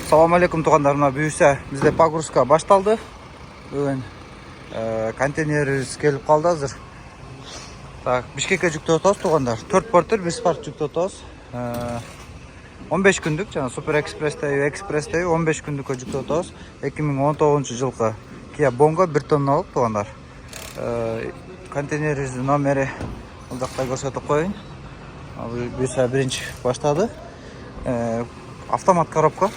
Assalamu alaikum туғандарына бұйырса, бізде погрузка башталды. Бүгін контейнеріміз келіп қалды азыр. Так, Бишкекке жүкті отауыз туғандар. 4 портер, 1 парк жүкті отауыз. 15 күндік, жаңа Супер Экспресстей 15 күндік жүкті отауыз. 2019 жылғы Kia Bongo 1 тонналық туғандар. Контейнеріміздің номері бұл жақта көрсетіп қойын. Бұйырса бірінші баштады. Автомат коробка.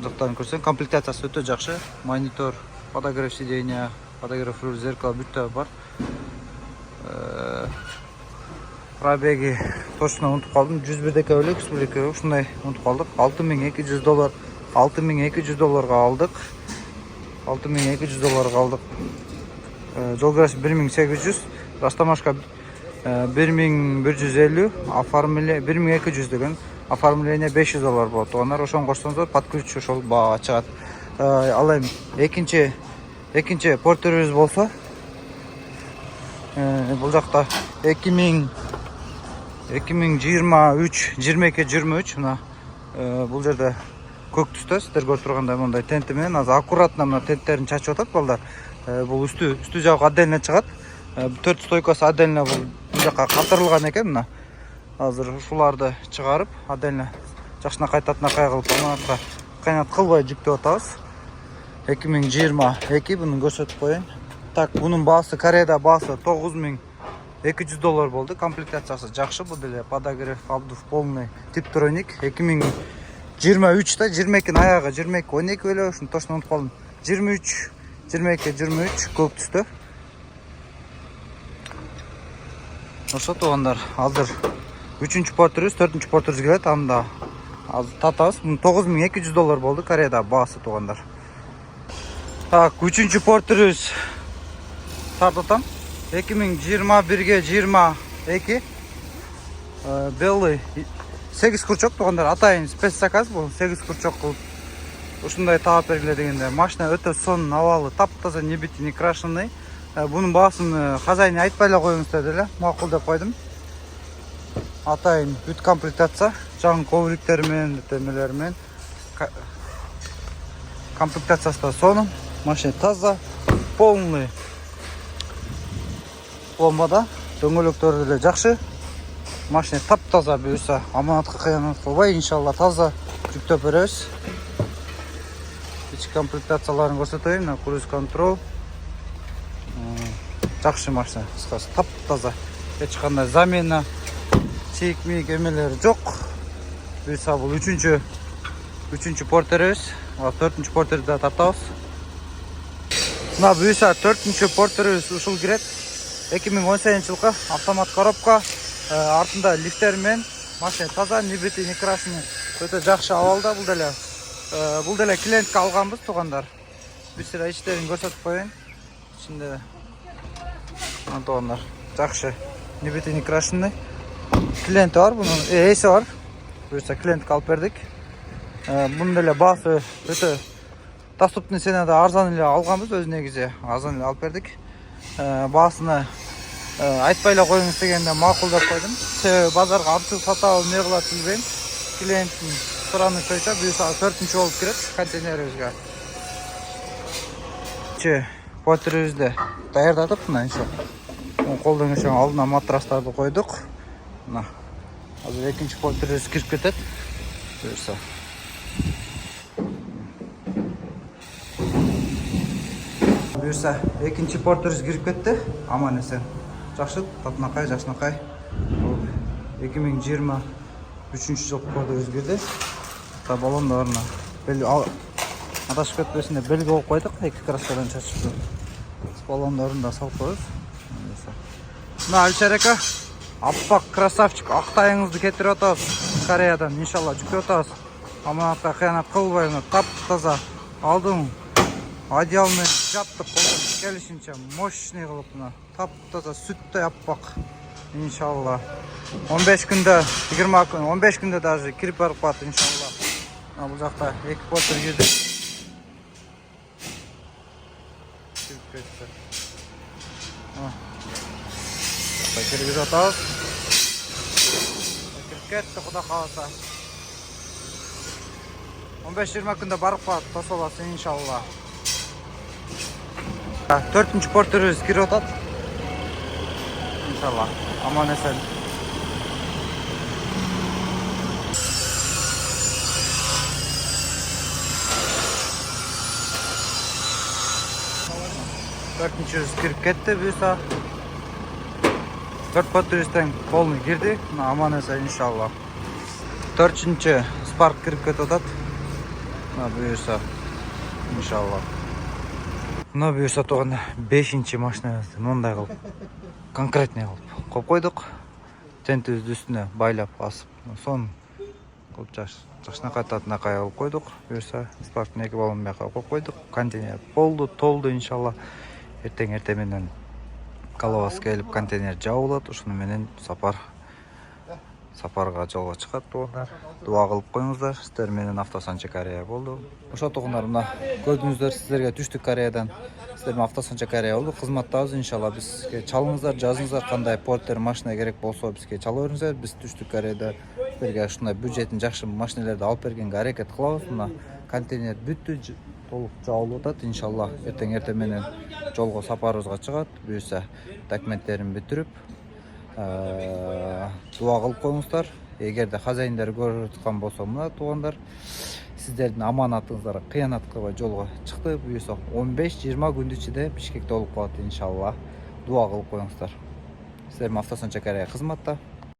Жақтарын көрсең, комплектациясы өте жақсы. Монитор, подогрев сиденья, подогрев руль, зеркало бүтті бар. Пробеги точно ұнтып қалдым. 101 өлік, 101 өлік, шындай ұнтып қалдық. $6200. $6200 алдық. $6200 алдық. Жол кірісі 1800, растамашқа 1150, оформление 1200 деген. Оформление $500 болады. Туғандар ошон қосаңыздар подключ ошол баға чыгат. Алайым экинчи портерибиз болсо, бул жакта 2023 мына бул жерде көк түстө сиздер көрүп тургандай мындай тенти менен азыр аккуратно мына тенттерин чачып атат балдар. Бул үстү жагы отдельно чыгат. 4 стойкасы отдельно бул жака катырылган экен мына. Азыр ушуларды чыгарып, отдельно жакшына кайтатына кайгылып, аманатка кыйнат кылбай жүктөп атабыз. 2022 буну көрсөтүп коеюн. Так, бунун баасы Кореяда баасы $9200 болду. Комплектациясы жакшы, бул деле подогрев, обдув полный, типтроник. 2023 22 аягы 22-12 эле, ушуну точно унутуп калдым. 23 көк түстө. Ошо тугандар, азыр 3-чү портерибиз, 4-чү портерибиз келет, анда азыр татабыз. $9200 болду Кореяда баасы тугандар. Так, 3-чү портерибиз тартатам. 2021-ге 22 белый 8 курчок тугандар. Атайын спецзаказ бул, 8 курчок кылып ушундай таап бергиле дегенде. Машина өтө сонун, абалы, таптаза, не бити, не крашеный. Бунун баасын хозяин айтпай эле коюңуз деди эле, макул деп койдум. Атайын бүт комплектация, жаңы ковриктер менен, темелер менен. Комплектациясы да сонун. Машина таза, полный. Пломбада, дөңгөлөктөрү деле жакшы. Машина таптаза буюрса, аманатка кыянат кылбай, иншалла таза жүктөп беребиз. Ички комплектацияларын көрсөтөйүн, круиз контрол. Жакшы машина, кыскасы таптаза. Эч кандай замена, чейик-мейик эмелери жок. Буюрса бул 3-чү портерибиз, 4-чү портерди да тартабыз. Мына буюрса 4-чү портерибиз ушул кирет. 2018 жылкы автомат коробка, артында лифтер менен, машина таза, не бити, не крашеный, өтө жакшы абалда. Бул деле клиентке алганбыз тугандар. Бир ичтерин көрсөтүп коеюн. Ичинде тугандар жакшы, не бити, не крашеный. Клиенти бар, бунун эси бар. Буюрса клиентке алып бердик. Бунун деле баасы өтө доступный ценада арзан эле алганбыз, өз негизи арзан эле алып бердик. Баасыны айтпай эле коюңуз дегенде макул деп койдум. Себеби базарга артык сатабы эмне кылат билбейм. Клиенттин суранычы боюнча буюрса 4-чү болуп кирет контейнерибизге. Портерибизди даярдадык мына иншалла. Колдон ошо алдына матрастарды койдук. Мына азыр 2-чү портерибиз кирип кетет. Буюрса Буюрса 2-чү портерибиз кирип кетти. Аман эсен. Жакшы, татынакай, жакшынакай. 2023 жылкы портерибиз кирди. Та баллондоруна адашып кетпесин деп белги коюп койдук. 2 краскадан чачып. Баллондорун да салып коебуз. Мына Алишер ака, аппак красавчик, актайыңызды кетирип атабыз. Кореядан иншалла жүктөп атабыз. Аманатка кыянат кылбай, таптаза алдым. Одеялны жаптып, колдон келишинче мощный кылып, таптаза сүттөй аппак. Иншалла 15 күндө, 20 күн, 15 күндө даже кирип барып калат иншалла. Бул жакта 2 портер кирди. Кирип кетти. Киргизип атабыз. Кирип кетти, куда калса. 15-20 күндө барып калат, тосоласы иншалла. 4-нчү портерибиз кирип атат. İnşallah. Aman esen. Dörtüncü kirip ketdi buysa. 4 porteristen kolunu girdi. Aman esen inşallah. 4-nчы Spark kirip ketip atat. Buysa inşallah. Мына бұйырса тоғын 5-нчы машинасы мындай қылып конкретный қылып қойып қойдық. Тентөзді үстіне байлап асып, сон қылып жашына қайтатына қойып қойдық. Бұйырса Spark-ны 2 балын бияққа қойып қойдық. Контейнер болды, толды иншалла. Ертең-ертеменен Каловас келіп контейнер жабылады. Ушуменен сапарға жолға чыгат туғандар. Дуа кылып коюңуздар. Сиздер менен Автосанча Корея болду. Ошо туғандар, мына көрдүңүздөр, сиздерге түштүк Кореядан. Сиздер менен Автосанча Корея болду. Кызматтабыз иншалла. Бизге чалыңыздар, жазыңыздар, кандай портер машина керек болсо бизге чала бериңиздер. Биз түштүк Кореяда сиздерге ушундай бюджеттин жакшы машиналарды алып бергенге аракет кылабыз. Мына контейнер бүттү, толук жабылып атат иншалла. Эртең менен жолго сапарыбызга чыгат. Буюрса документтерин бүтүрүп дуа кылып коюңуздар. Эгерде хозяиндер көрүп аткан болсо, мына туугандар, сиздердин аманатыңыздарга кыянат кылбай жолго чыкты. Буюрса 15-20 күндүн ичинде Бишкекте болуп калат иншалла. Дуа кылып коюңуздар. Сиздер Автосанча Корея кызматта.